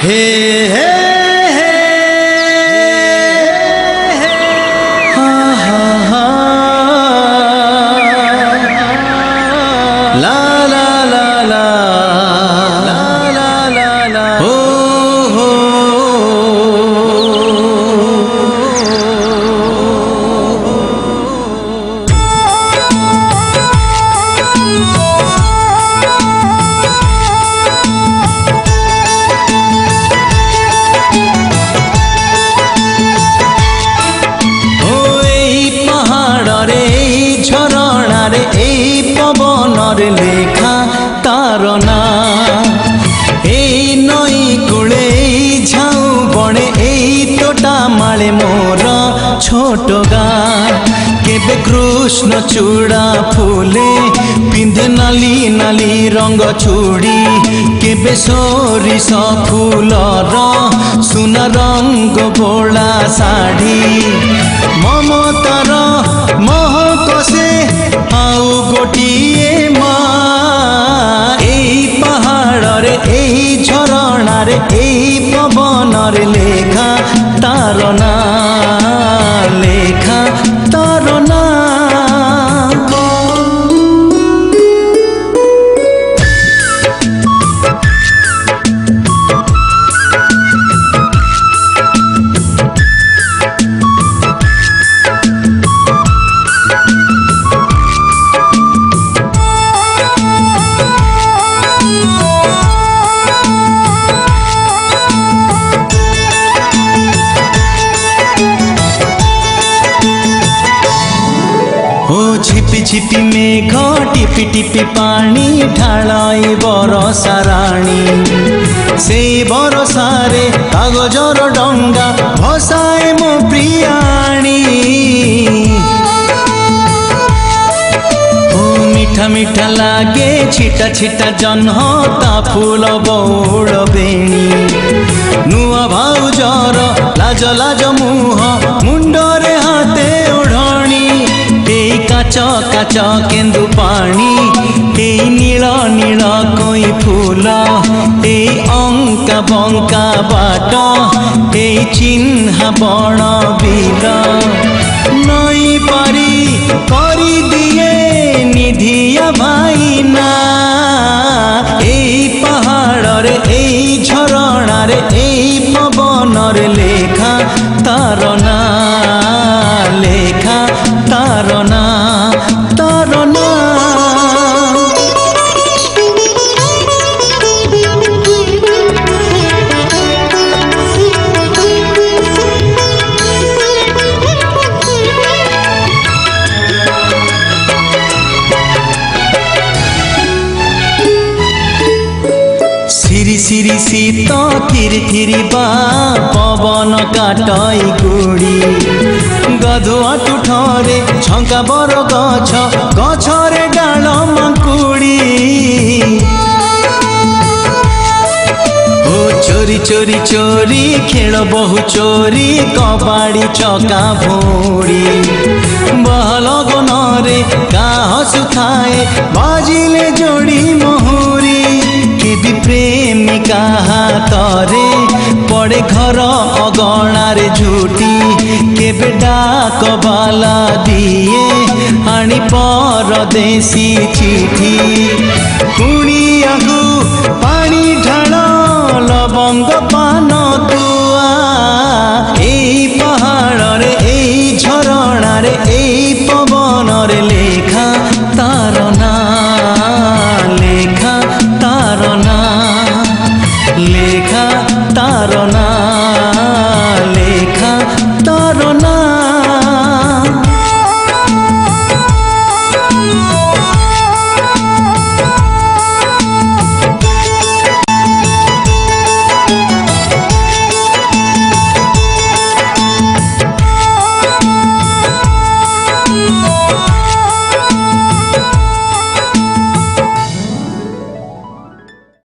हे हे हे हा हा हा ला ला ला ला ला ला ला ला हो हो লেখা তার না এই নই কুলে ঝাউ বনে এই তোটা মালে মোর ছোট গাঁ কেবে কৃষ্ণ চূড়া ফুলে পিঁধে নালি নালি রঙ চুড়ি কেবে সরিষ ফুলর সুনা রঙ বোলা শাড়ি মমতার মহক সে আউ গোটিয়ে মা এই পাহাড়রে এই ঝরণারে এই পবনরে লেখা তার না লেখা তার না ঝিপি ঝিপি মেঘ টিপি টিপি পানি ঢালাই বরষা রাণী সেই বরষারে কাগজর ডঙ্গা ভসায় মো প্রিয়াণী মিঠা মিঠা লাগে ছিটা ছিটা জহ্ন তা ফুল বৌড় বেণী নুয়া ভাউজর লাজ লাজ মুহ মুন্ডরে হাতে ওঢ়ণী এই কাচ কাচ কেন্দু পানি এই নীল নীল কই ফুল এই অঙ্কা বঙ্কা বাট এই চিহ্না বণ বিল নই পারি করি দিয়ে নিধিয়া ভাইনা এই পাহাড়রে এই ঝরণারে এই পবনরে লেখা তার না লেখা তার না তার না সিরি সিরি শীত থিরি থিরি বা পবন কাটই গুড়ি গধুয়া টুঠরে ঝঙ্কা বর গছ গছরে ডাল মাকুড়ি ও চোরি চোরি চোরি খেল বহু চোরি কবাড়ি চকা ভোড়ি বহল গনরে কা হসুথায় বাজিলে যোড়ি মহুরি কেবি প্রেমিকা হাতরে পড়ে ঘর অগଣାরে ঝুটি কেবে ডাক বালা দিয়ে আনি পরদেশী চিঠি কুণিয়াকু